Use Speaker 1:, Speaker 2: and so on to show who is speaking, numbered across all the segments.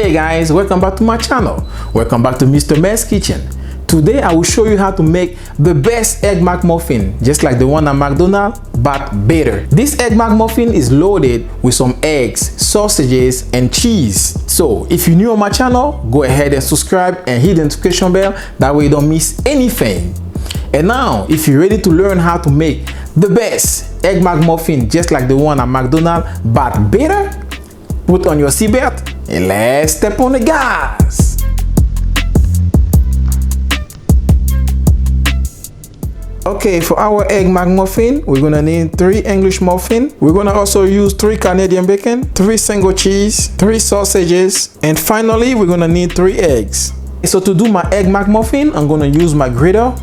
Speaker 1: Hey guys, welcome back to my channel. Welcome back to Mistermezss Kitchen. Today I will show you how to make the best Egg McMuffin, just like the one at McDonald's, but better. This Egg McMuffin is loaded with some eggs, sausages, and cheese. So if you're new on my channel, go ahead and subscribe and hit the notification bell. That way you don't miss anything. And now, if you're ready to learn how to make the best Egg McMuffin, just like the one at McDonald's, but better, put on your seatbelt and let's step on the gas. Okay, for our Egg McMuffin, we're gonna need 3 English muffin. We're gonna also use 3 Canadian bacon, 3 single cheese, 3 sausages, and finally, we're gonna need 3 eggs. So to do my Egg McMuffin, I'm gonna use my griddle.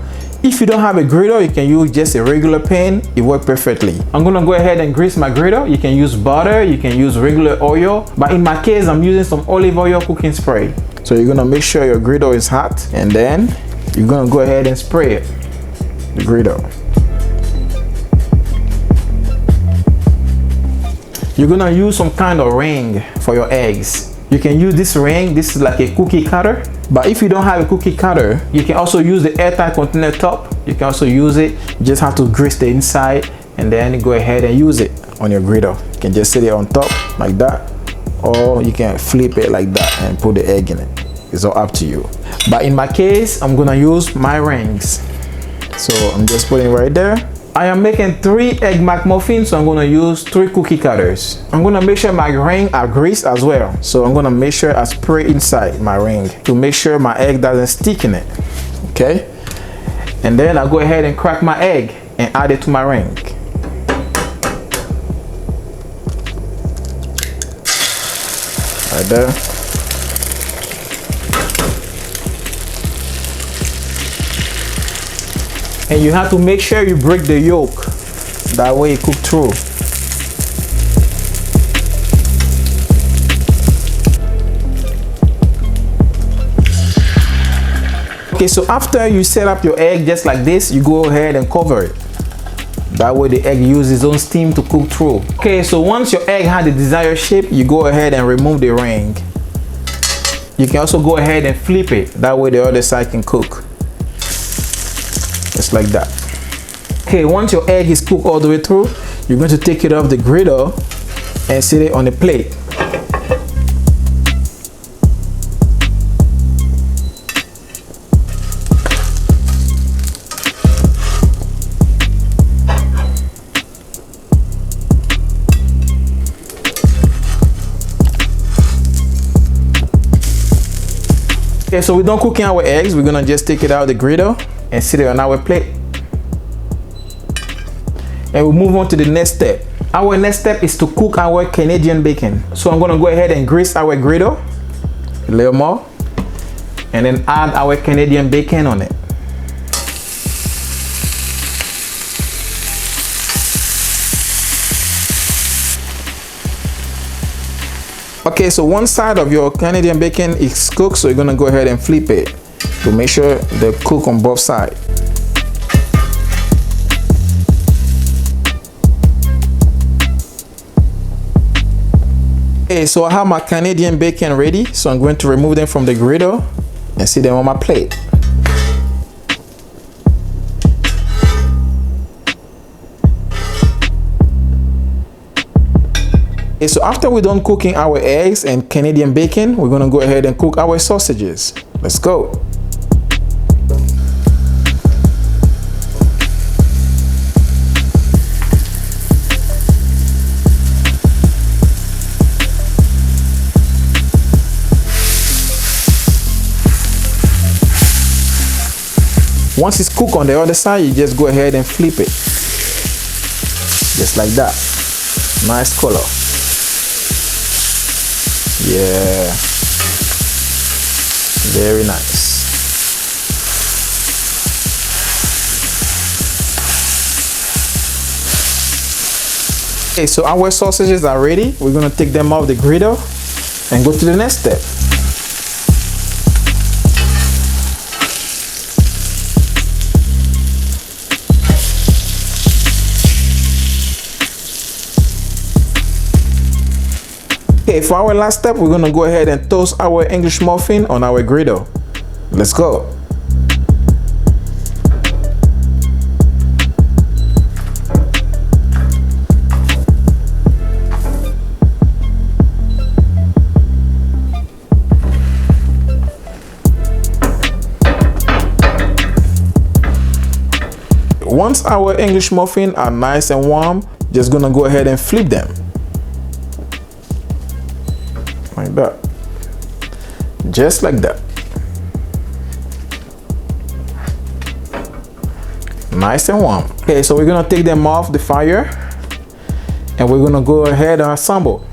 Speaker 1: If you don't have a griddle, you can use just a regular pan. It works perfectly. I'm gonna go ahead and grease my griddle. You can use butter, you can use regular oil, but in my case, I'm using some olive oil cooking spray. So you're gonna make sure your griddle is hot, and then you're gonna go ahead and spray it. The griddle. You're gonna use some kind of ring for your eggs. You can use this ring. This is like a cookie cutter, but if you don't have a cookie cutter, you can also use the airtight container top. You can also use it. You just have to grease the inside and then go ahead and use it on your griddle. You can just sit it on top like that, or you can flip it like that and put the egg in it. It's all up to you. But in my case, I'm gonna use my rings. So I'm just putting it right there. I am making 3 Egg McMuffins, so I'm gonna use 3 cookie cutters. I'm gonna make sure my ring are greased as well. So I'm gonna make sure I spray inside my ring to make sure my egg doesn't stick in it. Okay? And then I'll go ahead and crack my egg and add it to my ring. Right there. And you have to make sure you break the yolk. That way it cooks through. Okay, so after you set up your egg just like this, you go ahead and cover it. That way the egg uses its own steam to cook through. Okay, so once your egg has the desired shape, you go ahead and remove the ring. You can also go ahead and flip it. That way the other side can cook. Just like that. Okay, once your egg is cooked all the way through, you're going to take it off the griddle and set it on a plate. Okay, so we're done cooking our eggs. We're gonna just take it out of the griddle and sit it on our plate. And we'll move on to the next step. Our next step is to cook our Canadian bacon. So I'm gonna go ahead and grease our griddle a little more and then add our Canadian bacon on it. Okay, so one side of your Canadian bacon is cooked, so you're gonna go ahead and flip it to make sure they cook on both sides. Okay, so I have my Canadian bacon ready, so I'm going to remove them from the griddle and sit them on my plate. Okay, so after we're done cooking our eggs and Canadian bacon, we're gonna go ahead and cook our sausages. Let's go. Once it's cooked on the other side, you just go ahead and flip it. Just like that. Nice color. Yeah. Very nice. Okay, so our sausages are ready. We're gonna take them off the griddle and go to the next step. Okay, for our last step, we're gonna go ahead and toast our English muffin on our griddle. Let's go. Once our English muffin are nice and warm, just gonna go ahead and flip them. Like that. Just like that. Nice and warm. Okay, so we're gonna take them off the fire and we're gonna go ahead and assemble.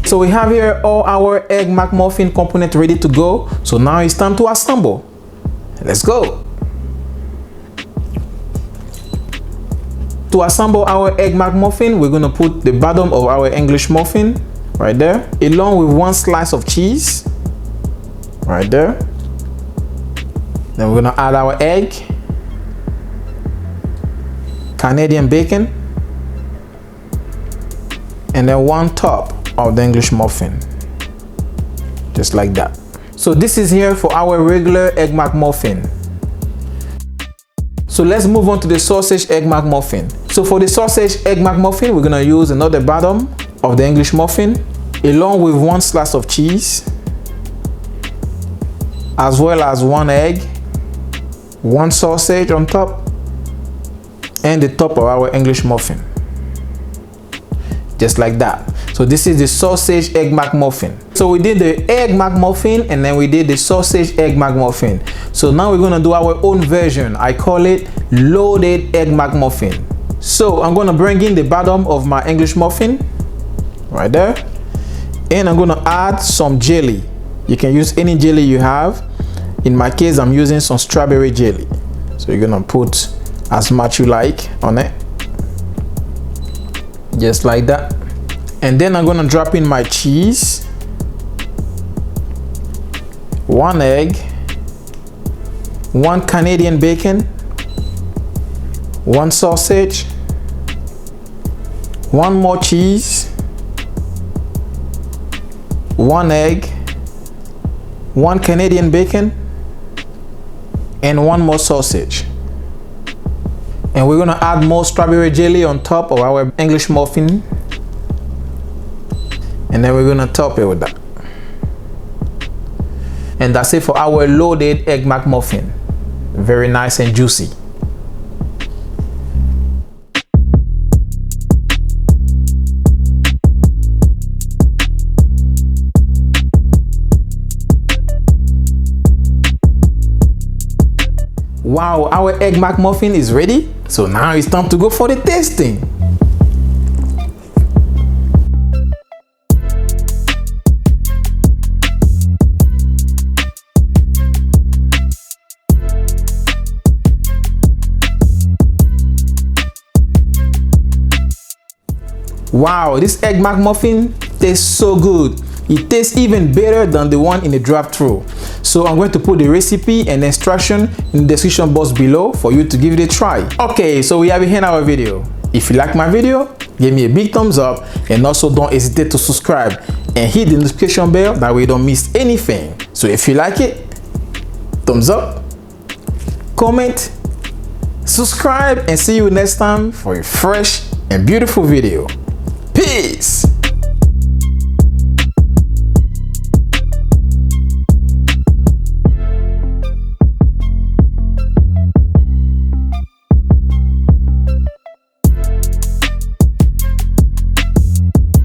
Speaker 1: So we have here all our Egg McMuffin component ready to go. So now it's time to assemble. Let's go. To assemble our Egg McMuffin, we're gonna put the bottom of our English muffin right there, along with one slice of cheese right there. Then we're gonna add our egg, Canadian bacon, and then one top of the English muffin, just like that. So this is here for our regular Egg McMuffin. So let's move on to the sausage Egg McMuffin. So for the sausage Egg McMuffin, we're gonna use another bottom of the English muffin, along with one slice of cheese, as well as one egg, one sausage on top, and the top of our English muffin, just like that. So this is the sausage Egg McMuffin. So we did the Egg McMuffin and then we did the sausage Egg McMuffin. So now we're gonna do our own version. I call it loaded Egg McMuffin. So I'm gonna bring in the bottom of my English muffin right there, and I'm gonna add some jelly. You can use any jelly you have. In my case, I'm using some strawberry jelly. So you're gonna put as much you like on it, just like that. And then I'm gonna drop in my cheese, one egg, one Canadian bacon, one sausage, one more cheese, one egg, one Canadian bacon, and one more sausage. And we're gonna add more strawberry jelly on top of our English muffin. And then we're gonna top it with that. And that's it for our loaded Egg McMuffin. Very nice and juicy. Wow, our Egg McMuffin is ready. So now it's time to go for the tasting. Wow, this Egg McMuffin tastes so good. It tastes even better than the one in the drive-thru. So I'm going to put the recipe and instruction in the description box below for you to give it a try. Okay, so we have here our video. If you like my video, give me a big thumbs up, and also don't hesitate to subscribe and hit the notification bell, that way you don't miss anything. So if you like it, thumbs up, comment, subscribe, and see you next time for a fresh and beautiful video. Peace!